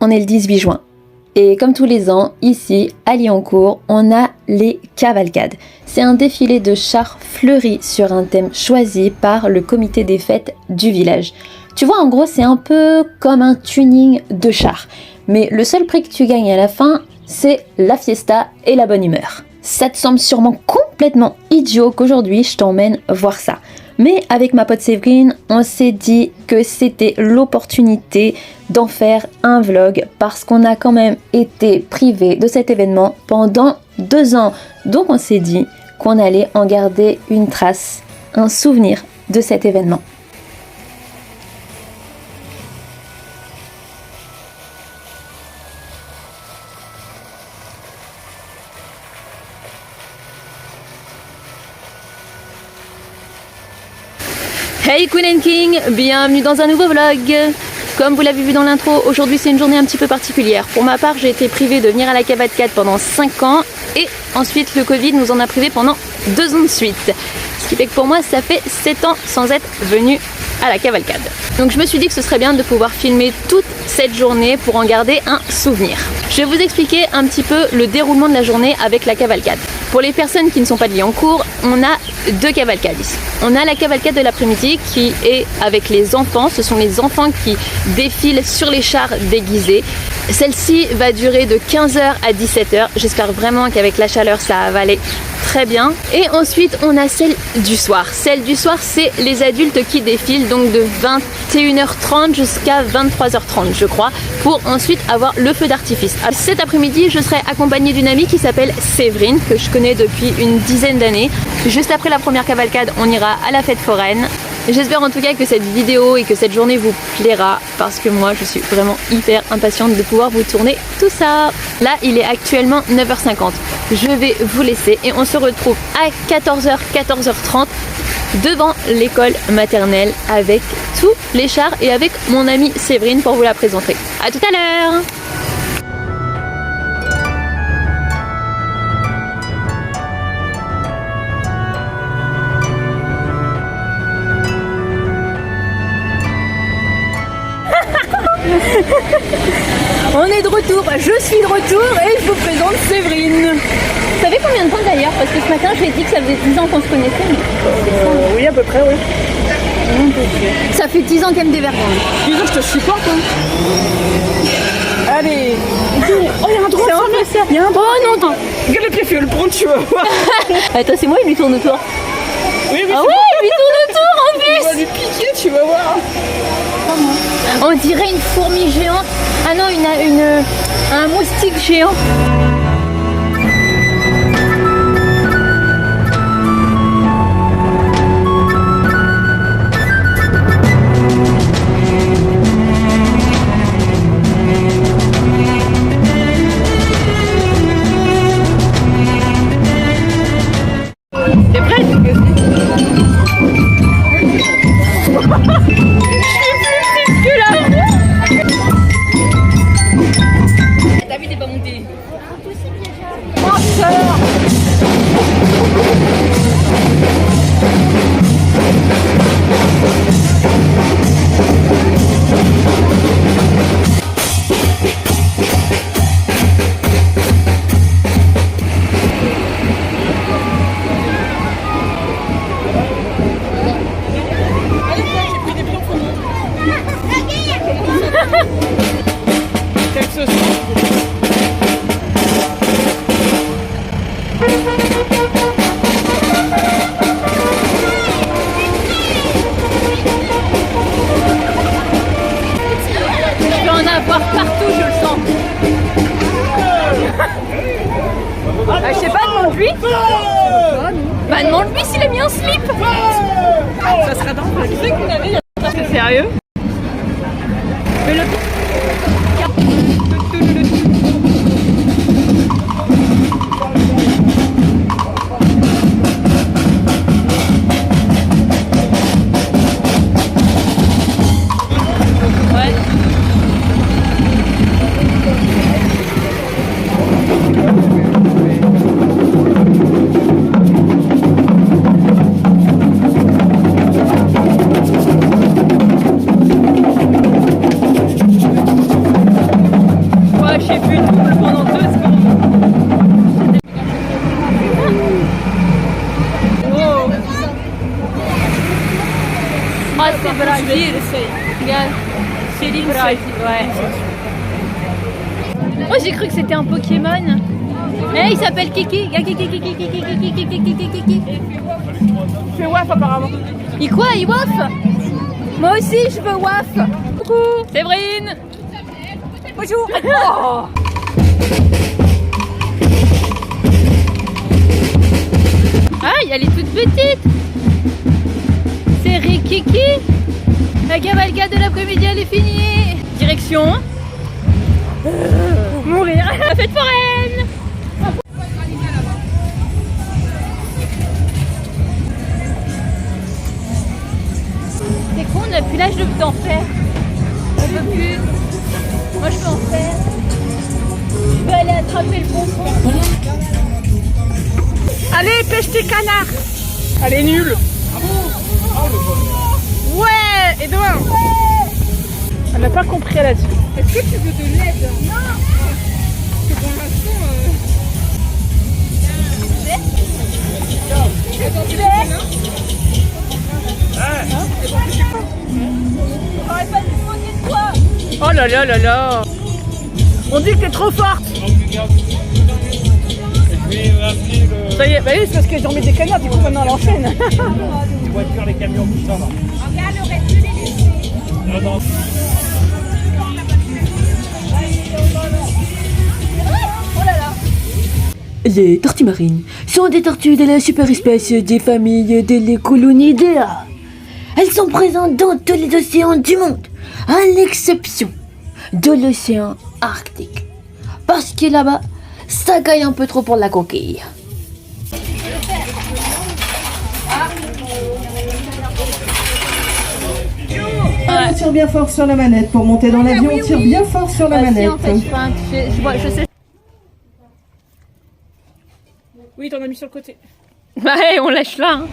on est le 18 juin. Et comme tous les ans, ici, à Liancourt, on a les cavalcades. C'est un défilé de chars fleuris sur un thème choisi par le comité des fêtes du village. Tu vois, en gros, c'est un peu comme un tuning de char. Mais le seul prix que tu gagnes à la fin, c'est la fiesta et la bonne humeur. Ça te semble sûrement complètement idiot qu'aujourd'hui je t'emmène voir ça. Mais avec ma pote Séverine, on s'est dit que c'était l'opportunité d'en faire un vlog parce qu'on a quand même été privé de cet événement pendant 2 ans. Donc on s'est dit qu'on allait en garder une trace, un souvenir de cet événement. Hey Queen and King, bienvenue dans un nouveau vlog. Comme vous l'avez vu dans l'intro, aujourd'hui c'est une journée un petit peu particulière. Pour ma part, j'ai été privée de venir à la cavalcade pendant 5 ans et ensuite le Covid nous en a privés pendant 2 ans de suite. Ce qui fait que pour moi, ça fait 7 ans sans être venue à la cavalcade. Donc je me suis dit que ce serait bien de pouvoir filmer toute cette journée pour en garder un souvenir. Je vais vous expliquer un petit peu le déroulement de la journée avec la cavalcade. Pour les personnes qui ne sont pas de Liancourt, on a 2 cavalcades ici. On a la cavalcade de l'après-midi qui est avec les enfants. Ce sont les enfants qui défilent sur les chars déguisés. Celle-ci va durer de 15h à 17h. J'espère vraiment qu'avec la chaleur, ça va aller très bien. Et ensuite, on a celle du soir. Celle du soir, c'est les adultes qui défilent donc de 21h30 jusqu'à 23h30, je crois, pour ensuite avoir le feu d'artifice. Cet après-midi, je serai accompagnée d'une amie qui s'appelle Séverine, que je connais depuis une dizaine d'années. Juste après la première cavalcade, on ira à la fête foraine. J'espère en tout cas que cette vidéo et que cette journée vous plaira parce que moi je suis vraiment hyper impatiente de pouvoir vous tourner tout ça. Là il est actuellement 9h50. Je vais vous laisser et on se retrouve à 14h, 14h30 devant l'école maternelle avec tous les chars et avec mon amie Séverine pour vous la présenter. A tout à l'heure. On est de retour, je suis de retour et je vous présente Séverine. Vous savez combien de temps d'ailleurs? Parce que ce matin je lui ai dit que ça faisait 10 ans qu'on se connaissait. Mais... oui, à peu près, oui. Ça fait 10 ans qu'elle me dévergonge. 10 ans, je te supporte. Hein. Allez. Oh, il y a un drone. Il y a un drone. Oh non, attends. Regarde le pied, fais le prendre, tu vas voir. Attends, c'est moi, il lui tourne autour. Oui, ah ouais, il lui tourne autour en plus. Il va lui piquer, tu vas voir. On dirait une fourmi géante. Ah non, un moustique géant. T'es prête? David est pas monté. Partout, je le sens. Je sais pas, demande-lui. Bah, demande-lui s'il a mis un slip. Ça serait dingue. Tu sais qu'on avait. C'est sérieux? Mais le... J'ai vu double pendant 2 secondes. Wow. Ah, c'est Brésil. Regarde. C'est Brésil, ouais. Moi j'ai cru que c'était un Pokémon. Eh, il s'appelle Kiki. Kiki. Fais waf apparemment. Il quoi? Il waf? Moi aussi je veux waf. Coucou, Séverine. Bonjour. Oh. Ah, elle est toute petite. C'est Rikiki. La cavalcade de l'après-midi elle est finie. Direction mourir. La fête foraine. C'est con, on n'a plus l'âge d'en faire. On peut plus. Moi je peux en faire. Je peux aller attraper le pompon. Allez, pêche tes canards. Elle est nulle. Ouais. Et demain. Elle n'a pas compris, elle a dit. Est-ce que tu veux de l'aide? Non. Parce que pour l'instant... Attends, tu l'as? J'aurais pas dû demander de toi. Oh là là là là. On dit que t'es trop forte. Ça y est, bah oui, c'est parce que j'en mets des canards, du coup maintenant elle enchaîne. Tu vois cuire les camions, tout ça là. Regarde, on aurait dû les laisser. Les tortues marines sont des tortues de la superespèce des familles des Leculonidae. Elles sont présentes dans tous les océans du monde, à l'exception de l'océan Arctique. Parce que là-bas, ça caille un peu trop pour la coquille. On tire bien fort sur la manette. Pour monter dans l'avion, on tire bien fort sur la manette. En fait, je sais. Oui, t'en as mis sur le côté. Ouais, on lâche là. Hein.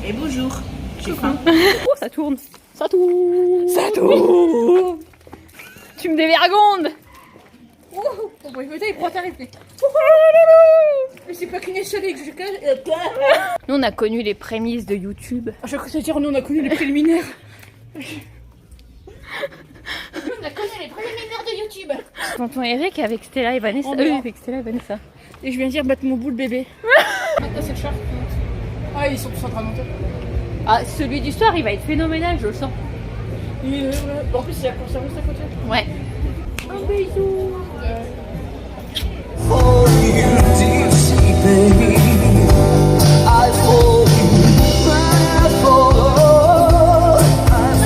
Et bonjour. J'ai faim. Oh, ça tourne. Ça tourne. Ça tourne. Tu me dévergondes. Oh, bon, il prend ta réplique. Mais c'est pas qu'une échelle que je cache. Nous, on a connu les prémices de YouTube. Je crois que dire, nous on a connu les préliminaires. On a connu les préliminaires de YouTube. Tonton Eric avec Stella et Vanessa. Avec Stella et Vanessa. Et je viens dire battre mon bout le bébé. Maintenant c'est le chat. Ah, ils sont tous en train de monter. Ah, celui du soir, il va être phénoménal, je le sens. En plus, il y a conservé à côté. Ouais. Un bisou. For you deep sea, baby, I fall you, I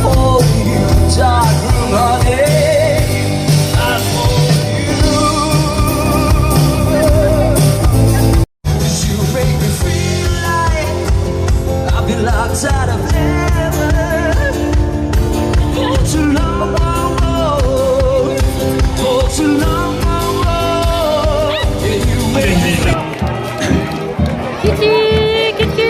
fall you, dark room, honey, I fall you. 'Cause you make me feel like I've been locked out of heaven for too long, for too long. Kiki, Kiki.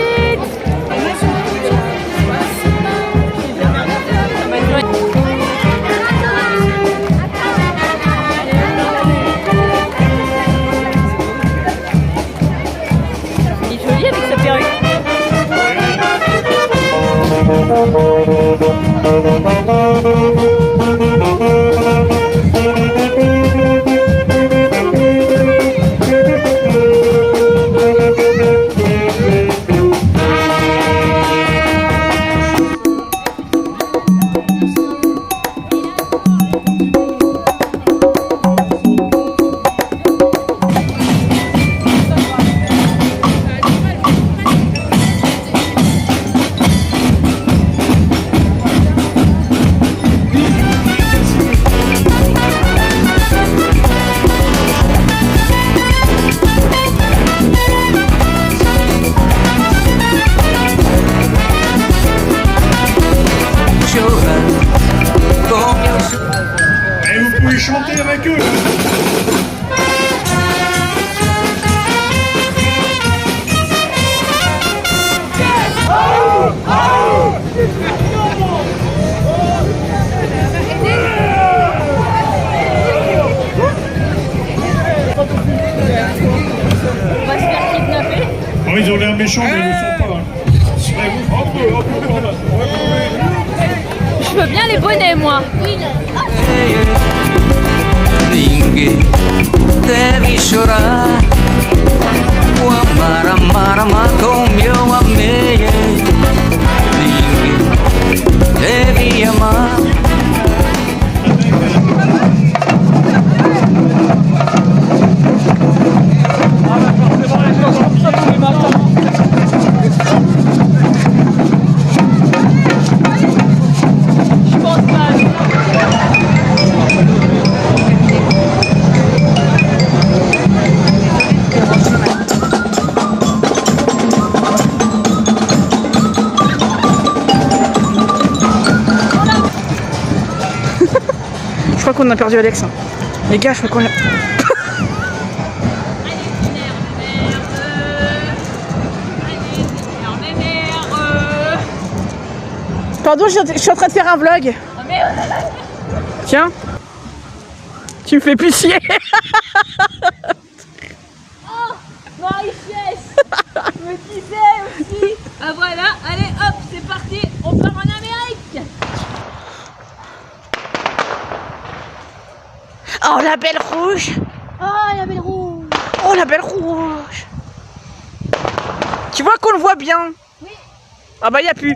Il est joli avec sa perruque. Et vous pouvez chanter avec eux. Ils ont l'air méchants, mais ils ne le sont pas. Je veux bien les bonnets, moi. Ninguém deve chorar. O amar, amar, amar como eu amei. Ninguém deve amar. Je crois qu'on a perdu Alex. Les gars, je crois qu'on a... Pardon, je suis en train de faire un vlog. Tiens. Tu me fais plus chier. Oh, Marie-Chess. Je me disais aussi. Ah voilà, allez hop, c'est parti, on part en Amérique. Oh, la belle rouge. Oh, la belle rouge. Oh, la belle rouge. Tu vois qu'on le voit bien? Oui. Ah bah, y a plus.